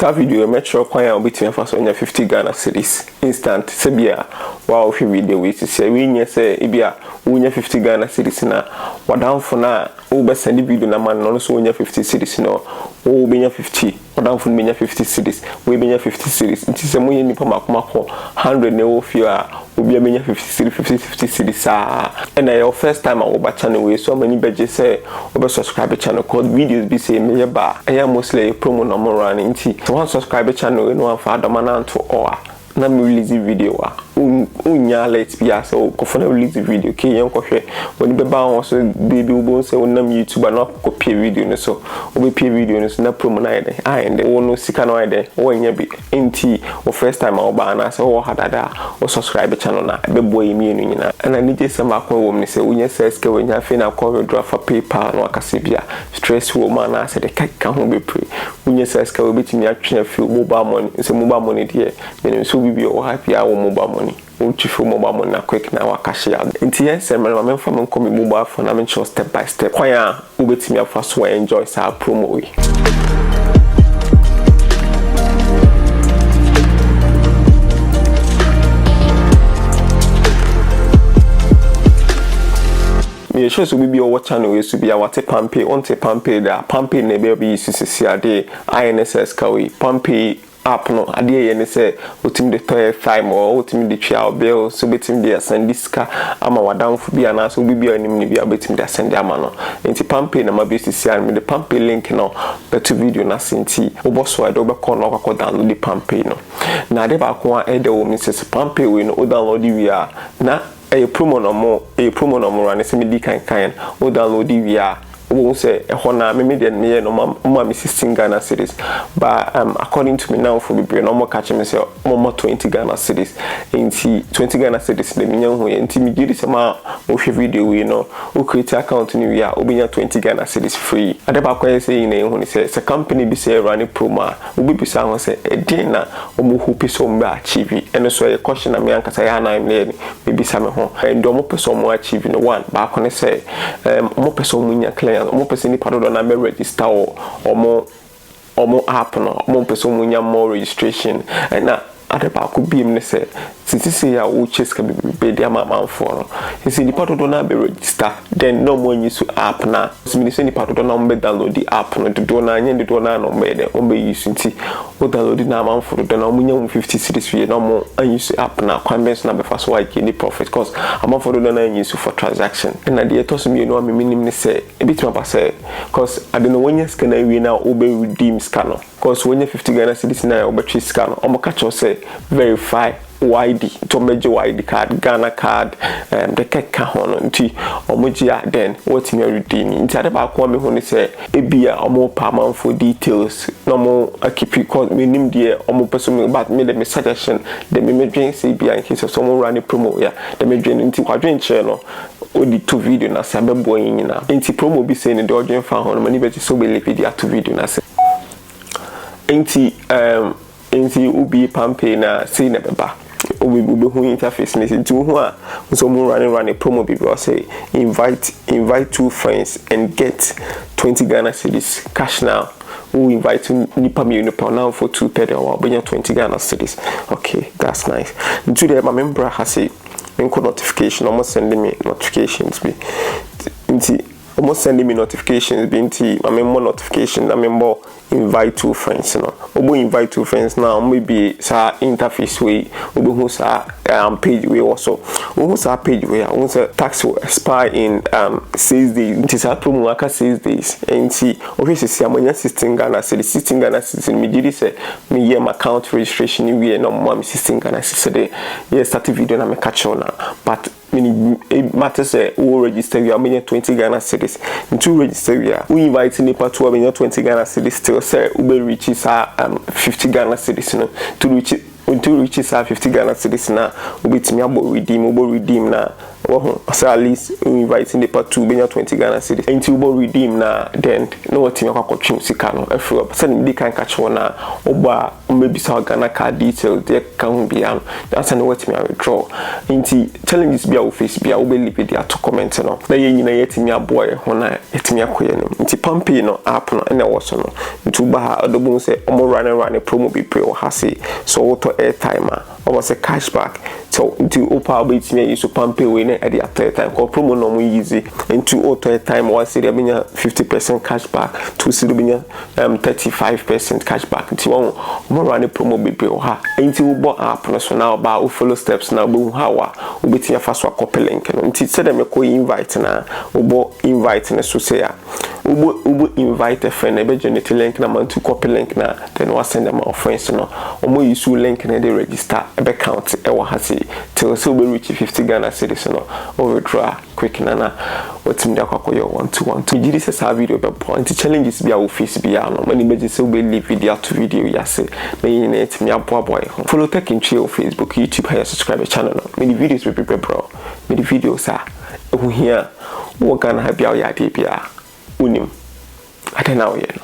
Sa video metro kwan ya obetimi fa so nya 50 Ghana cedis instant se bia wa ohwe video we se we nya se e bia wo nya 50 Ghana cedis na wadamfo na wo be send video na man no so wo nya 50 cedis no wo be nya 50 wadamfo be nya 50 cedis we be nya 50 cedis nti se mo ye nipa makomako 100 na wo fi a obi be nya 50 cedis and your first time I ba channel we so many beje say we subscribe channel called videos be say me ba I mostly promo no more running nti so one subscribe channel we no one for adamana to or na me release video unya let be as o ko for release video ke yen ko hwe woni be ba won so baby wo say wonam YouTube na ko pie video no so o be pie video no so na promo na ide and wo no sika no ide wo nya bi nti o first time I ba na say wo hadada o subscribe channel na be boy mi enu nyina na ni je sama ko wo me say unya SK wo nya fe na ko withdraw for PayPal no akase bia stress wo man na say de ka ho be pre unya SK wo betimi atwe fi mobile money say mobile money de me so bibi o happy a wo mobile money o chifu mobile money na quick na wakashi out nti yes me memfa me nkomi mobile phone na me show step by step kwan a wo betimi afa so enjoy sa promo we me show so bibi o watch channel we so bia wate PalmPay on te PalmPay da PalmPay na be be sisi ade INSS kawe PalmPay app no ade ye ne se otim de toy time or otim de twa bill so betim de send diska ama wadamfo bia na so bibi anim ne bia betim de send ama no enti PalmPay na ma be sisi an me de PalmPay link no beto video na senti oboso ade obekọ no akọ download the PalmPay no na ade ba ko a ede wo mi se PalmPay we no o download wi a na a promo no more and se me di kan o download via wo say e hona me me no ma me 16 Ghana cedis but according to me now for be no more catch me say more 20 Ghana cedis nti 20 Ghana cedis de me nhu nti me giri se ma wo hwe video we no wo create account ni we a obinya 20 Ghana cedis free ade ba kwa say na ehun say company bi say run promo wo bi bisa ho say e din na o mo hope so mba achieve ene so e question na me ankasa ya na me me bisa me ho and o mo person mo achieve no one ba ko ne say mo person mo nya client mo person ni pado na me register o mo app no mo person mo nya more registration and na ade ba ko bi me say sisi ya wo chase ka be dia manfo no sisi ni pado na be register then no mo use app na simi ni pado na mo be download the app no do na anye do na no me de o be use nti o download na manfo do na mo nya 50 cedis we no mo use app na kwambes na be fa so like any profit cause amanfo do na use for transaction na de to so me no me minim ni say e bitima pa say cause ade no wonya scan na we na o be redeem scan no cause wonya 50 Ghana cedis na o be twi scan no o mo catch say verify YD to meje YD card Ghana card the keka hono nti omogia then what me redeem nti ade ba ko me ho ne se ebia omo payment for details no mo keep cause me nim de omo person but me the suggestion the me dwen se bia in case so mo run promo ya the me dwen nti kwadwen che no odi to video na se abebo nyina nti promo bi se ne de odwen fa hono mani be so be lepi dia to video na se nti ubi PalmPay na se ne beba we who interface ni to who are so more running promo people say invite 2 friends and get 20 Ghana cedis cash now. Who invite nipa me now for 2 pedal or 20 Ghana cedis. Okay, that's nice. Today my member has a notification almost sending me notifications be almost sending me notifications binti my member notification I member invite 2 friends no obo invite 2 friends now maybe sa interface way obo who sa page way also who sa page way who sa tax will expire in 6 days it is a promo aka 6 days and see obviously see amanya 16 Ghana say the 16 Ghana cedis me did say me year my account registration we no more 16 Ghana cedis dey yes start video na me catch on but it matters say who register you amanya 20 Ghana cedis to register we invite nipa to amanya 20 Ghana cedis still say ube reach is 50 Ghana cedis no to reach 50 Ghana cedis na ubetimi abo redeem na so at least inviting the part 2 benya 20 Ghana cedis until we redeem na then no what team akwa sika no every up send me kan catch one na oba maybe so Ghana card details there can be am that's no what me withdraw until challenges be our face be our leave it to comment no na ye nyina yet me aboy ho na etimi akoye no until PalmPay no app no na was no until ba odobo say omo run promo be pre o ha say so auto airtime or was a cashback so into opa bit me use PalmPay we na at the airtime call promo no easy into auto airtime was say there be 50% cashback to see be 35% cashback into one run promo be pre o ha into ubo app no so now ba follow steps now be how we betia fast wa copy link no into say dem ko invite na ubo invite na so say ubo invite a friend e be generate link na man to copy link na then we send them our friends no omo use link na they register e be count e wa hasi till so we reach 50 Ghana cedis no overdraw quick na wetin dey kwakoyo 121 gidi se sa video be point challenges be our face be ya no many be say we leave video to video ya say na yin na etimi aboaboy follow techintwi on Facebook, YouTube, and subscribe to the channel no many videos we prepare bro many videos are who here wo Ghana ha bia ya dey bia unim ade na wo ye no